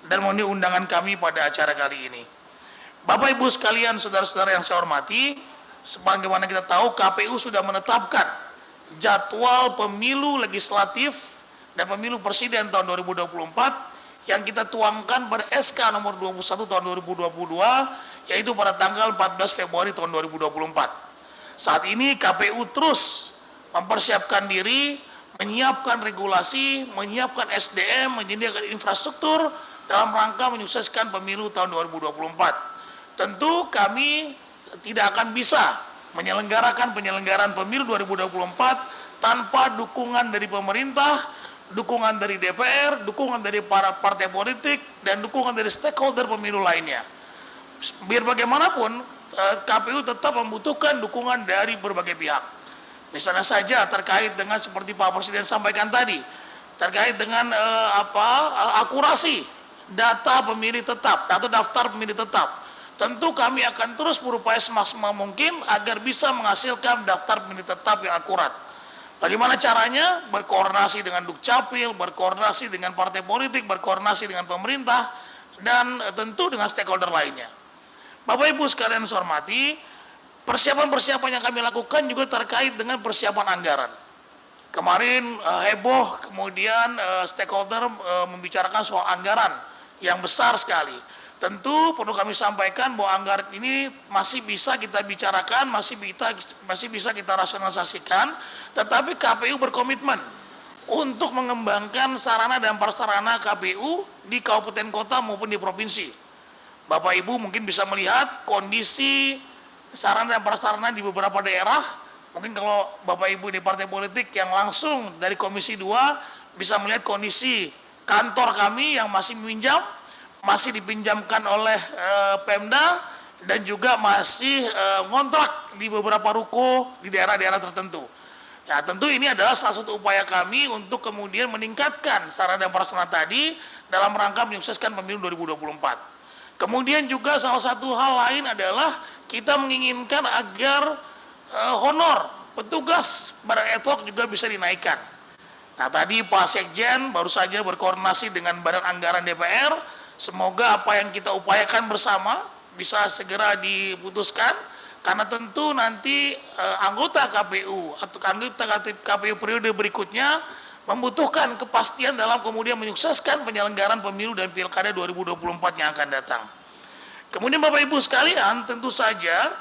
Speaker 11: dan memenuhi undangan kami pada acara kali ini. Bapak Ibu sekalian, saudara-saudara yang saya hormati, sebagaimana kita tahu KPU sudah menetapkan jadwal pemilu legislatif dan pemilu presiden tahun 2024 yang kita tuangkan pada SK nomor 21 tahun 2022, yaitu pada tanggal 14 Februari tahun 2024. Saat ini KPU terus mempersiapkan diri, menyiapkan regulasi, menyiapkan SDM, menyediakan infrastruktur dalam rangka menyukseskan pemilu tahun 2024. Tentu kami tidak akan bisa menyelenggarakan penyelenggaraan pemilu 2024 tanpa dukungan dari pemerintah, dukungan dari DPR, dukungan dari para partai politik, dan dukungan dari stakeholder pemilu lainnya. Biar bagaimanapun, KPU tetap membutuhkan dukungan dari berbagai pihak. Misalnya saja terkait dengan seperti Pak Presiden sampaikan tadi, terkait dengan akurasi data pemilih tetap atau daftar pemilih tetap. Tentu kami akan terus berupaya semaksimal mungkin agar bisa menghasilkan daftar pemilih tetap yang akurat. Bagaimana caranya? Berkoordinasi dengan Dukcapil, berkoordinasi dengan partai politik, berkoordinasi dengan pemerintah, dan tentu dengan stakeholder lainnya. Bapak Ibu sekalian saya hormati, persiapan-persiapan yang kami lakukan juga terkait dengan persiapan anggaran. Kemarin heboh, kemudian stakeholder membicarakan soal anggaran yang besar sekali. Tentu perlu kami sampaikan bahwa anggaran ini masih bisa kita bicarakan, masih bisa kita rasionalisasikan, tetapi KPU berkomitmen untuk mengembangkan sarana dan prasarana KPU di kabupaten kota maupun di provinsi. Bapak Ibu mungkin bisa melihat kondisi sarana dan prasarana di beberapa daerah. Mungkin kalau Bapak Ibu di partai politik yang langsung dari Komisi 2 bisa melihat kondisi kantor kami yang masih dipinjamkan oleh Pemda, dan juga masih ngontrak di beberapa ruko di daerah-daerah tertentu. Ya, tentu ini adalah salah satu upaya kami untuk kemudian meningkatkan sarana dan prasarana tadi dalam rangka menyukseskan pemilu 2024. Kemudian juga salah satu hal lain adalah kita menginginkan agar honor petugas Badan ad hoc juga bisa dinaikkan. Nah, tadi Pak Sekjen baru saja berkoordinasi dengan Badan Anggaran DPR. Semoga apa yang kita upayakan bersama bisa segera diputuskan, karena tentu nanti anggota KPU atau anggota KPU periode berikutnya membutuhkan kepastian dalam kemudian menyukseskan penyelenggaraan pemilu dan pilkada 2024 yang akan datang. Kemudian Bapak Ibu sekalian, tentu saja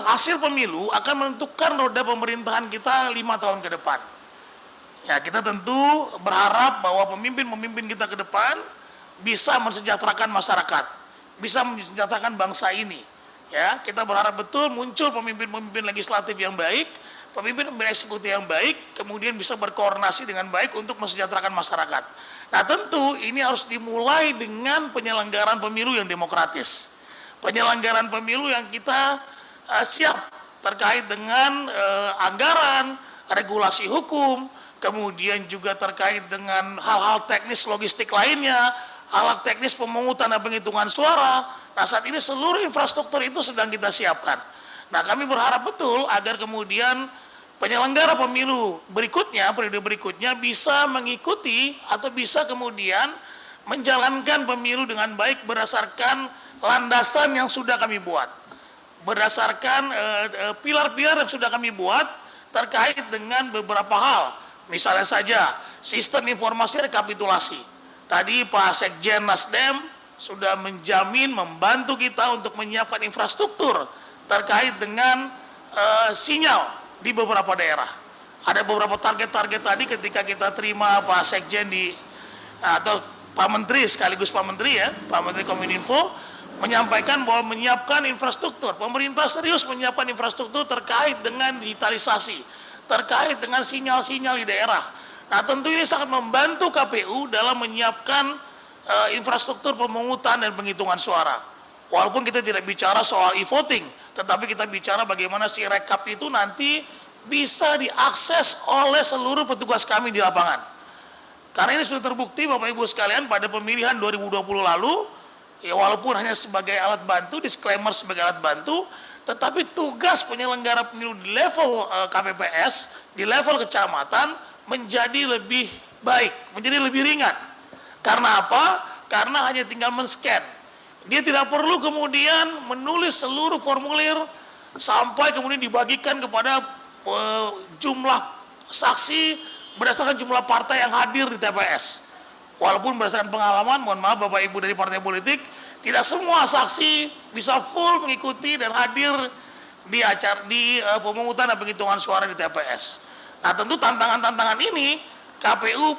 Speaker 11: hasil pemilu akan menentukan roda pemerintahan kita 5 tahun ke depan. Ya, kita tentu berharap bahwa pemimpin-pemimpin kita ke depan bisa mensejahterakan masyarakat, bisa mensejahterakan bangsa ini. Ya, kita berharap betul muncul pemimpin-pemimpin legislatif yang baik, pemimpin-pemimpin eksekutif yang baik, kemudian bisa berkoordinasi dengan baik untuk mensejahterakan masyarakat. Nah, tentu ini harus dimulai dengan penyelenggaraan pemilu yang demokratis. Penyelenggaraan pemilu yang kita siap terkait dengan anggaran, regulasi hukum, kemudian juga terkait dengan hal-hal teknis logistik lainnya, hal-hal teknis pemungutan dan penghitungan suara. Nah, saat ini seluruh infrastruktur itu sedang kita siapkan. Nah, kami berharap betul agar kemudian penyelenggara pemilu berikutnya, periode berikutnya bisa mengikuti atau bisa kemudian menjalankan pemilu dengan baik berdasarkan landasan yang sudah kami buat. Berdasarkan pilar-pilar yang sudah kami buat terkait dengan beberapa hal. Misalnya saja sistem informasi rekapitulasi. Tadi Pak Sekjen Nasdem sudah menjamin membantu kita untuk menyiapkan infrastruktur terkait dengan sinyal di beberapa daerah. Ada beberapa target-target tadi ketika kita terima Pak Sekjen atau Pak Menteri sekaligus Pak Menteri ya, Pak Menteri Kominfo menyampaikan bahwa menyiapkan infrastruktur. Pemerintah serius menyiapkan infrastruktur terkait dengan digitalisasi, terkait dengan sinyal-sinyal di daerah. Nah, tentu ini sangat membantu KPU dalam menyiapkan infrastruktur pemungutan dan penghitungan suara. Walaupun kita tidak bicara soal e-voting, tetapi kita bicara bagaimana si rekap itu nanti bisa diakses oleh seluruh petugas kami di lapangan. Karena ini sudah terbukti Bapak Ibu sekalian pada pemilihan 2020 lalu, ya walaupun hanya sebagai alat bantu, disclaimer sebagai alat bantu, tetapi tugas penyelenggara pemilu di level KPPS, di level kecamatan menjadi lebih baik, menjadi lebih ringan. Karena apa? Karena hanya tinggal men-scan. Dia tidak perlu kemudian menulis seluruh formulir sampai kemudian dibagikan kepada jumlah saksi berdasarkan jumlah partai yang hadir di TPS. Walaupun berdasarkan pengalaman, mohon maaf Bapak Ibu dari partai politik, tidak semua saksi bisa full mengikuti dan hadir di acara pemungutan dan penghitungan suara di TPS. Nah, tentu tantangan-tantangan ini KPU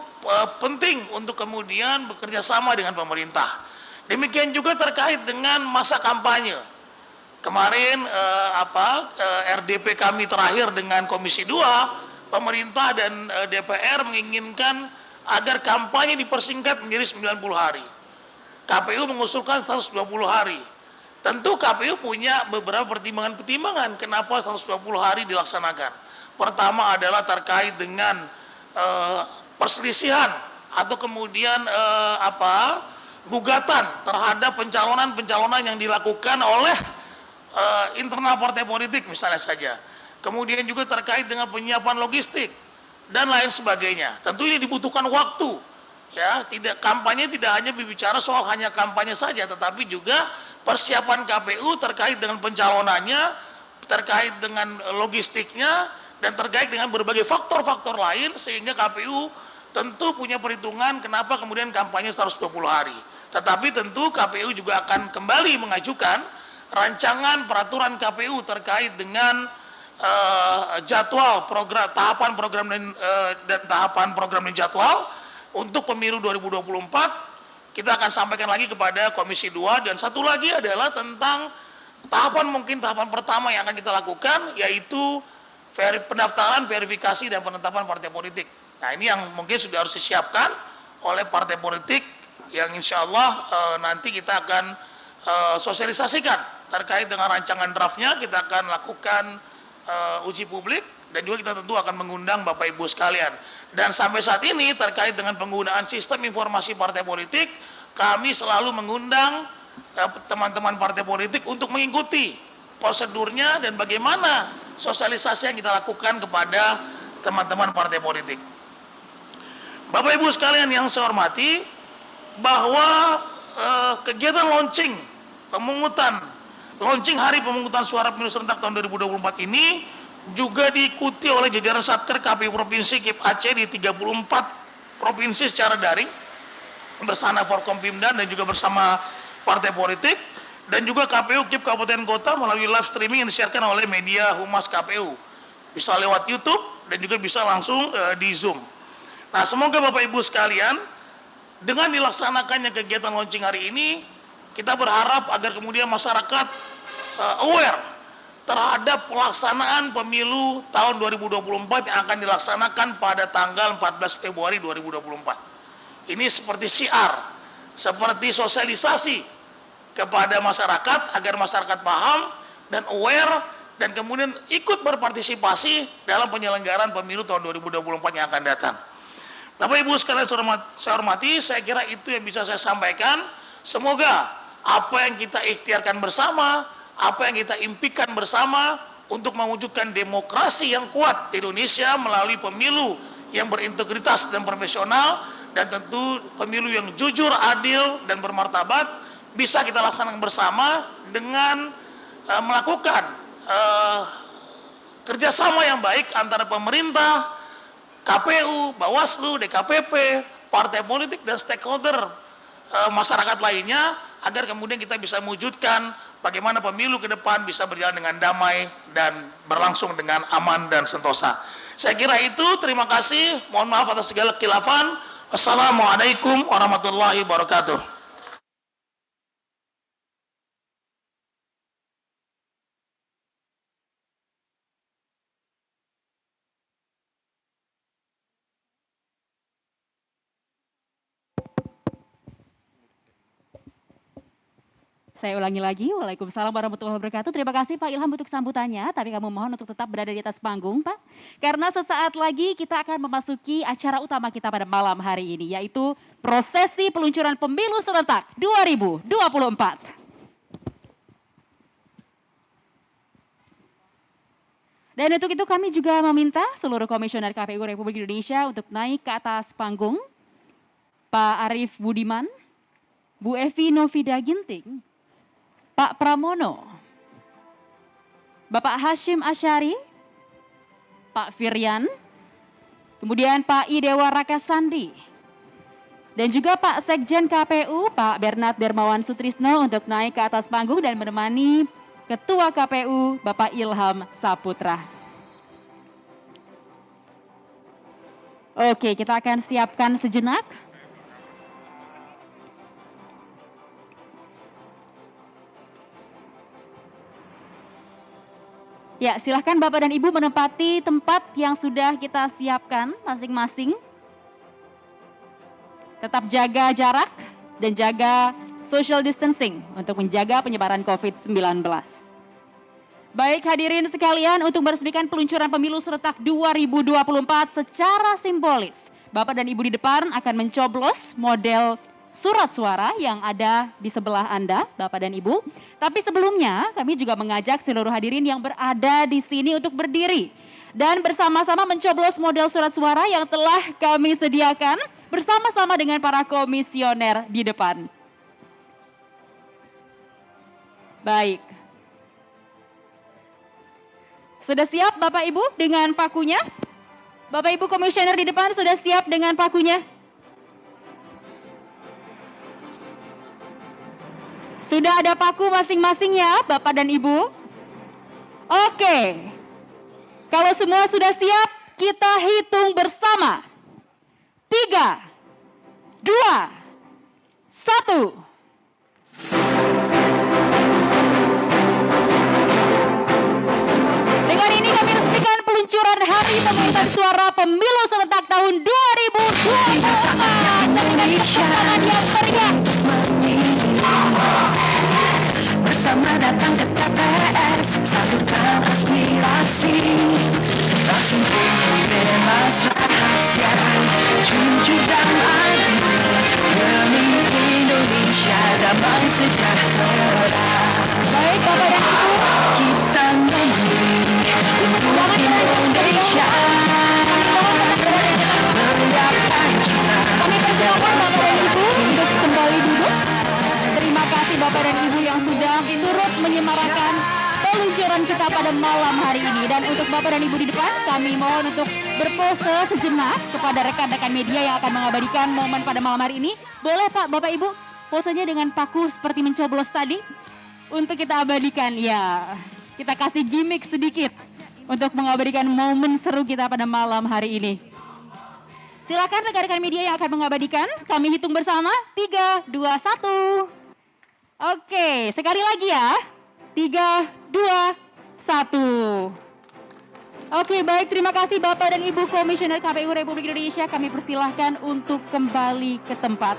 Speaker 11: penting untuk kemudian bekerja sama dengan pemerintah. Demikian juga terkait dengan masa kampanye. Kemarin RDP kami terakhir dengan Komisi 2, pemerintah dan DPR menginginkan agar kampanye dipersingkat menjadi 90 hari. KPU mengusulkan 120 hari. Tentu KPU punya beberapa pertimbangan-pertimbangan kenapa 120 hari dilaksanakan. Pertama adalah terkait dengan perselisihan atau kemudian gugatan terhadap pencalonan yang dilakukan oleh internal partai politik misalnya saja. Kemudian juga terkait dengan penyiapan logistik dan lain sebagainya. Tentu ini dibutuhkan waktu. Ya, kampanye tidak hanya berbicara soal hanya kampanye saja, tetapi juga persiapan KPU terkait dengan pencalonannya, terkait dengan logistiknya, dan terkait dengan berbagai faktor-faktor lain, sehingga KPU tentu punya perhitungan kenapa kemudian kampanye 120 hari. Tetapi tentu KPU juga akan kembali mengajukan rancangan peraturan KPU terkait dengan jadwal program, tahapan program dan tahapan program dan jadwal untuk pemilu 2024. Kita akan sampaikan lagi kepada Komisi 2, dan satu lagi adalah tentang tahapan pertama yang akan kita lakukan, yaitu pendaftaran, verifikasi, dan penetapan partai politik. Nah, ini yang mungkin sudah harus disiapkan oleh partai politik yang insya Allah nanti kita akan sosialisasikan terkait dengan rancangan draftnya. Kita akan lakukan uji publik, dan juga kita tentu akan mengundang Bapak Ibu sekalian. Dan sampai saat ini terkait dengan penggunaan sistem informasi partai politik, kami selalu mengundang teman-teman partai politik untuk mengikuti prosedurnya dan bagaimana sosialisasi yang kita lakukan kepada teman-teman partai politik. Bapak Ibu sekalian yang saya hormati, bahwa kegiatan launching hari pemungutan suara pemilu serentak tahun 2024 ini juga diikuti oleh jajaran Satker KPU Provinsi KIP Aceh di 34 provinsi secara daring bersama Forkompimda dan juga bersama partai politik, dan juga KPU KIP Kabupaten Kota melalui live streaming yang disiarkan oleh media Humas KPU, bisa lewat YouTube dan juga bisa langsung di Zoom. Nah, semoga Bapak Ibu sekalian, dengan dilaksanakannya kegiatan launching hari ini, kita berharap agar kemudian masyarakat aware terhadap pelaksanaan pemilu tahun 2024 yang akan dilaksanakan pada tanggal 14 Februari 2024. Ini seperti syiar, seperti sosialisasi kepada masyarakat agar masyarakat paham dan aware dan kemudian ikut berpartisipasi dalam penyelenggaraan pemilu tahun 2024 yang akan datang. Bapak Ibu sekalian saya hormati, saya kira itu yang bisa saya sampaikan. Semoga apa yang kita ikhtiarkan bersama, apa yang kita impikan bersama untuk mewujudkan demokrasi yang kuat di Indonesia melalui pemilu yang berintegritas dan profesional, dan tentu pemilu yang jujur, adil, dan bermartabat, bisa kita laksanakan bersama dengan melakukan kerjasama yang baik antara pemerintah, KPU, Bawaslu, DKPP, partai politik, dan stakeholder masyarakat lainnya, agar kemudian kita bisa mewujudkan bagaimana pemilu ke depan bisa berjalan dengan damai dan berlangsung dengan aman dan sentosa. Saya kira itu, terima kasih. Mohon maaf atas segala khilafan. Wassalamualaikum warahmatullahi wabarakatuh.
Speaker 3: Saya ulangi lagi, Waalaikumsalam warahmatullahi wabarakatuh. Terima kasih Pak Ilham untuk sambutannya, tapi kami mohon untuk tetap berada di atas panggung Pak. Karena sesaat lagi kita akan memasuki acara utama kita pada malam hari ini, yaitu prosesi peluncuran pemilu serentak 2024. Dan untuk itu kami juga meminta seluruh komisioner KPU Republik Indonesia untuk naik ke atas panggung. Pak Arief Budiman, Bu Evi Novida Ginting, Pak Pramono, Bapak Hashim Asyari, Pak Firyan, kemudian Pak Idewa Rakasandi, Dan juga Pak Sekjen KPU, Pak Bernard Dermawan Sutrisno untuk naik ke atas panggung dan menemani Ketua KPU, Bapak Ilham Saputra. Oke, kita akan siapkan sejenak. Ya, silahkan Bapak dan Ibu menempati tempat yang sudah kita siapkan masing-masing. Tetap jaga jarak dan jaga social distancing untuk menjaga penyebaran COVID-19. Baik hadirin sekalian, untuk meresmikan peluncuran pemilu serentak 2024 secara simbolis, Bapak dan Ibu di depan akan mencoblos model surat suara yang ada di sebelah Anda, Bapak dan Ibu. Tapi sebelumnya kami juga mengajak seluruh hadirin yang berada di sini untuk berdiri dan bersama-sama mencoblos model surat suara yang telah kami sediakan bersama-sama dengan para komisioner di depan. Baik. Sudah siap Bapak Ibu dengan pakunya? Bapak Ibu komisioner di depan sudah siap dengan pakunya? Sudah ada paku masing-masing ya Bapak dan Ibu? Oke. Kalau semua sudah siap, kita hitung bersama. 3, 2, 1. Dengan ini kami resmikan peluncuran Hari Pemungutan Suara Pemilu Serentak tahun 2024. Dengan tangan yang meriah.
Speaker 12: Bersama datang ke TPS, salurkan aspirasi. Langsung bebas rahasia, jujur dan adil, demi Indonesia damai sejahtera.
Speaker 3: Baik Bapak dan Ibu,
Speaker 12: kita memilih untuk Indonesia.
Speaker 3: Kami persilakan Bapak dan Ibu untuk kembali duduk. Terima kasih Bapak dan Ibu yang sudah turut menyemarakan peluncuran kita pada malam hari ini. Dan untuk Bapak dan Ibu di depan, kami mohon untuk berpose sejenak kepada rekan-rekan media yang akan mengabadikan momen pada malam hari ini. Boleh Pak, Bapak Ibu, posenya dengan paku seperti mencoblos tadi untuk kita abadikan. Ya, kita kasih gimmick sedikit untuk mengabadikan momen seru kita pada malam hari ini. Silakan rekan-rekan media yang akan mengabadikan. Kami hitung bersama. 3, 2, 1. Oke, sekali lagi ya. 3, 2, 1. Oke, baik. Terima kasih Bapak dan Ibu Komisioner KPU Republik Indonesia. Kami persilahkan untuk kembali ke tempat.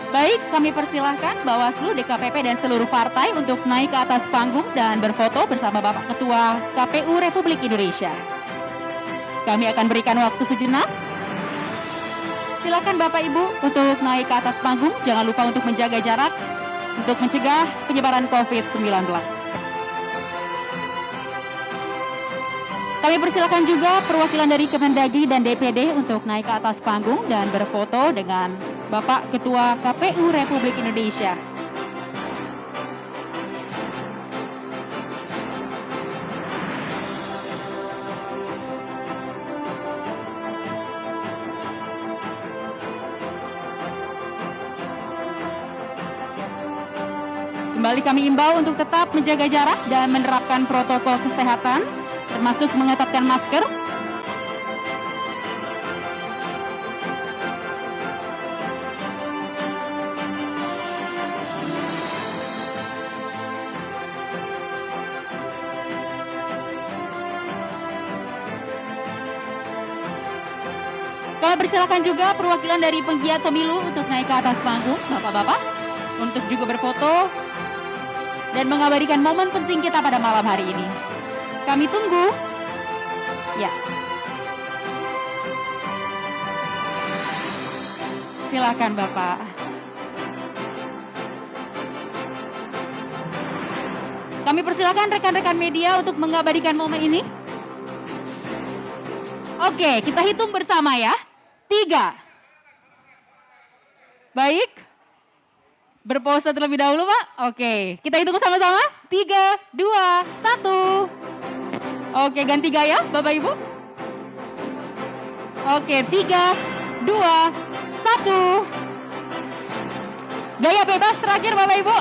Speaker 3: Baik, kami persilahkan Bawaslu, DKPP, dan seluruh partai untuk naik ke atas panggung dan berfoto bersama Bapak Ketua KPU Republik Indonesia. Kami akan berikan waktu sejenak. Silakan Bapak Ibu untuk naik ke atas panggung. Jangan lupa untuk menjaga jarak untuk mencegah penyebaran COVID-19. Kami persilakan juga perwakilan dari Kemendagri dan DPD untuk naik ke atas panggung dan berfoto dengan Bapak Ketua KPU Republik Indonesia. Kembali kami imbau untuk tetap menjaga jarak dan menerapkan protokol kesehatan, termasuk mengetatkan masker. Kami persilakan juga perwakilan dari penggiat pemilu untuk naik ke atas panggung, Bapak-Bapak, untuk juga berfoto dan mengabadikan momen penting kita pada malam hari ini. Kami tunggu. Ya. Silakan Bapak. Kami persilakan rekan-rekan media untuk mengabadikan momen ini. Oke, kita hitung bersama ya. 3. Baik. Berpose terlebih dahulu, Pak. Oke, kita hitung sama-sama. 3, 2, 1. Oke, ganti gaya, Bapak Ibu. Oke, 3, 2, 1. Gaya bebas terakhir, Bapak Ibu.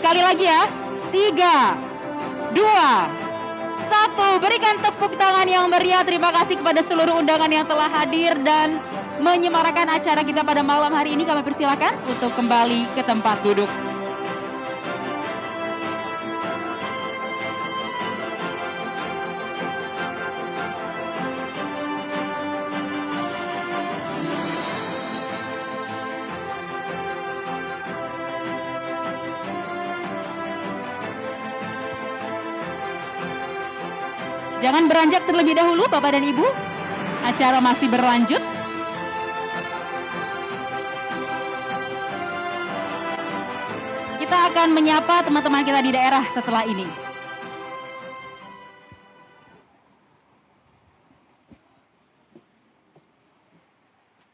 Speaker 3: Sekali lagi ya. 3, 2, 1. Berikan tepuk tangan yang meriah. Terima kasih kepada seluruh undangan yang telah hadir dan menyemarakan acara kita pada malam hari ini. Kami persilakan untuk kembali ke tempat duduk. Jangan beranjak terlebih dahulu Bapak dan Ibu. Acara masih berlanjut. Kita akan menyapa teman-teman kita di daerah setelah ini.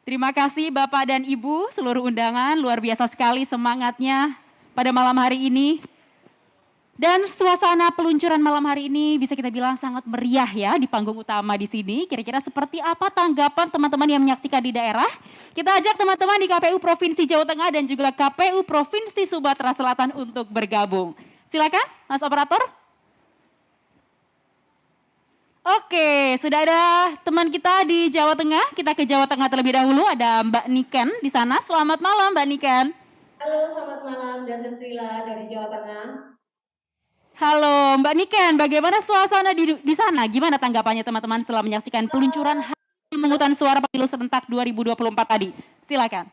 Speaker 3: Terima kasih Bapak dan Ibu, seluruh undangan, luar biasa sekali semangatnya pada malam hari ini. Dan suasana peluncuran malam hari ini bisa kita bilang sangat meriah ya di panggung utama di sini. Kira-kira seperti apa tanggapan teman-teman yang menyaksikan di daerah? Kita ajak teman-teman di KPU Provinsi Jawa Tengah dan juga KPU Provinsi Sumatera Selatan untuk bergabung. Silakan, Mas Operator. Oke, sudah ada teman kita di Jawa Tengah. Kita ke Jawa Tengah terlebih dahulu. Ada Mbak Niken di sana. Selamat malam, Mbak Niken.
Speaker 13: Halo, selamat malam. Dasen Frila dari Jawa Tengah.
Speaker 3: Halo Mbak Niken, bagaimana suasana di sana? Gimana tanggapannya teman-teman setelah menyaksikan peluncuran pemungutan suara pemilu serentak 2024 tadi? Silakan.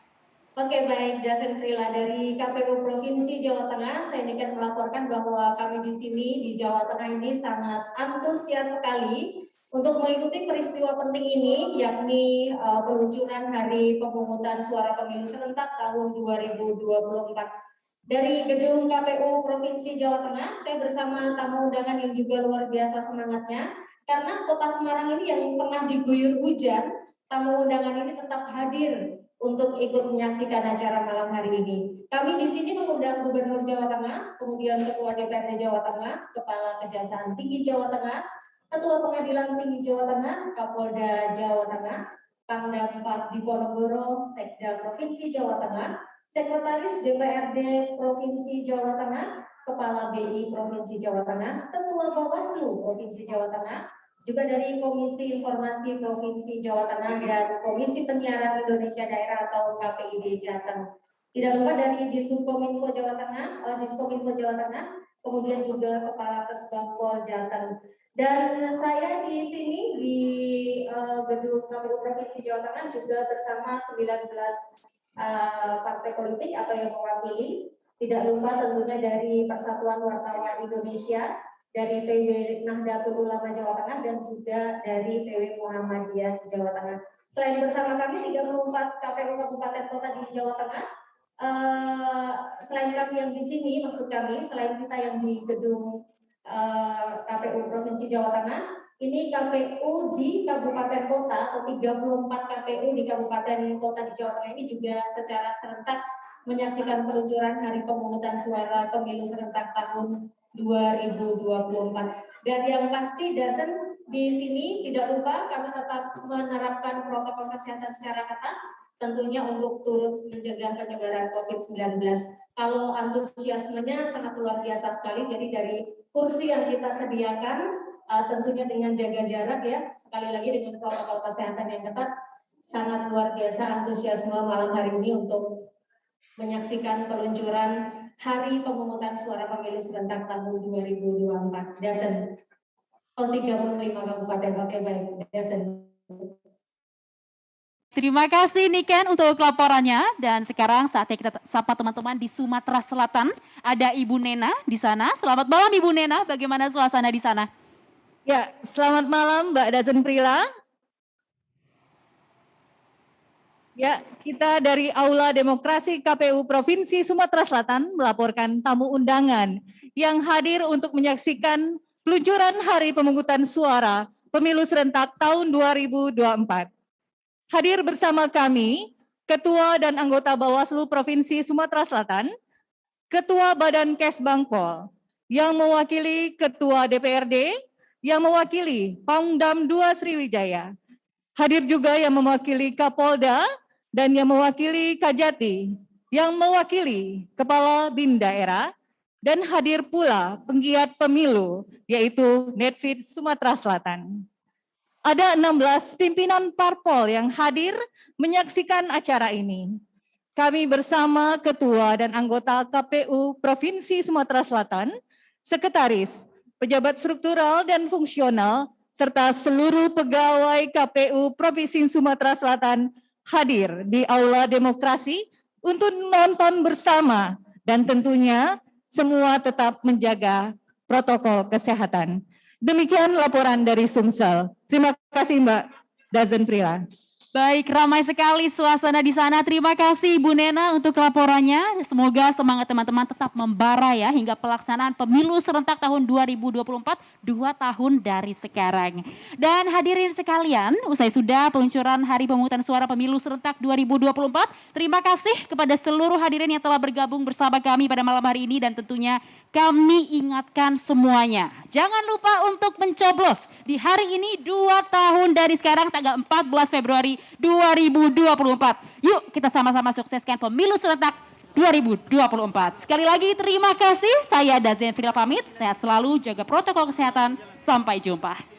Speaker 13: Oke, baik, Dasen Frila dari KPU Provinsi Jawa Tengah. Saya ingin melaporkan bahwa kami di sini di Jawa Tengah ini sangat antusias sekali untuk mengikuti peristiwa penting ini, yakni peluncuran hari pemungutan suara pemilu serentak tahun 2024. Dari gedung KPU Provinsi Jawa Tengah, saya bersama tamu undangan yang juga luar biasa semangatnya. Karena kota Semarang ini yang pernah diguyur hujan, tamu undangan ini tetap hadir untuk ikut menyaksikan acara malam hari ini. Kami di sini mengundang Gubernur Jawa Tengah, kemudian Ketua DPRD Jawa Tengah, Kepala Kejaksaan Tinggi Jawa Tengah, Ketua Pengadilan Tinggi Jawa Tengah, Kapolda Jawa Tengah, Pangdam 4 Diponegoro, Sekda Provinsi Jawa Tengah, Sekretaris DPRD Provinsi Jawa Tengah, Kepala BI Provinsi Jawa Tengah, Ketua Bawaslu Provinsi Jawa Tengah, juga dari Komisi Informasi Provinsi Jawa Tengah dan Komisi Penyiaran Indonesia Daerah atau KPID Jateng. Tidak lupa dari Diskominfo Jawa Tengah, kemudian juga Kepala Kesbangpol Jateng. Dan saya di sini di gedung KPU Provinsi Jawa Tengah juga bersama 19 partai politik atau yang mewakili. Tidak lupa tentunya dari Persatuan Wartawan Indonesia, dari PW Nahdlatul Ulama Jawa Tengah, dan juga dari PW Muhammadiyah Jawa Tengah. Selain bersama kami 34 KPU Kabupaten Kota di Jawa Tengah, selain kami yang di sini, maksud kami selain kita yang di gedung KPU Provinsi Jawa Tengah, ini KPU di Kabupaten Kota atau 34 KPU di Kabupaten Kota di Jawa Tengah ini juga secara serentak menyaksikan peluncuran hari pemungutan suara pemilu serentak tahun 2024. Dan yang pasti Dasen di sini tidak lupa kami tetap menerapkan protokol kesehatan secara ketat, tentunya untuk turut mencegah penyebaran COVID-19. Kalau antusiasmenya sangat luar biasa sekali, jadi dari kursi yang kita sediakan tentunya dengan jaga jarak ya, sekali lagi dengan protokol kesehatan yang ketat, sangat luar biasa antusiasme malam hari ini untuk menyaksikan peluncuran hari pemungutan suara pemilu serentak tahun 2024. Dasen, 35 kabupaten. Oke, baik, Dasen.
Speaker 3: Terima kasih Niken untuk laporannya, dan sekarang saatnya kita sapa teman-teman di Sumatera Selatan. Ada Ibu Nena di sana. Selamat malam Ibu Nena, bagaimana suasana di sana?
Speaker 14: Ya, selamat malam Mbak Dasen Prila.
Speaker 1: Ya, kita dari Aula Demokrasi KPU Provinsi Sumatera Selatan melaporkan tamu undangan yang hadir untuk menyaksikan peluncuran Hari Pemungutan Suara Pemilu Serentak tahun 2024. Hadir bersama kami, Ketua dan anggota Bawaslu Provinsi Sumatera Selatan, Ketua Badan Kesbangpol, yang mewakili Ketua DPRD, yang mewakili Pangdam 2 Sriwijaya. Hadir juga yang mewakili Kapolda, dan yang mewakili Kajati, yang mewakili Kepala BIN Daerah, dan hadir pula penggiat pemilu, yaitu Netfeed Sumatera Selatan. Ada 16 pimpinan parpol yang hadir menyaksikan acara ini. Kami bersama Ketua dan anggota KPU Provinsi Sumatera Selatan, Sekretaris, pejabat struktural dan fungsional, serta seluruh pegawai KPU Provinsi Sumatera Selatan hadir di Aula Demokrasi untuk nonton bersama dan tentunya semua tetap menjaga protokol kesehatan. Demikian laporan dari Sumsel. Terima kasih Mbak Dazen Frila.
Speaker 3: Baik, ramai sekali suasana di sana. Terima kasih Bu Nena untuk laporannya. Semoga semangat teman-teman tetap membara ya hingga pelaksanaan pemilu serentak tahun 2024, 2 tahun dari sekarang. Dan hadirin sekalian, usai sudah peluncuran Hari Pemungutan Suara Pemilu Serentak 2024, terima kasih kepada seluruh hadirin yang telah bergabung bersama kami pada malam hari ini dan tentunya kami ingatkan semuanya, jangan lupa untuk mencoblos di hari ini 2 tahun dari sekarang tanggal 14 Februari 2024. Yuk kita sama-sama sukseskan pemilu serentak 2024. Sekali lagi terima kasih, saya Dazen Frila pamit, sehat selalu, jaga protokol kesehatan, sampai jumpa.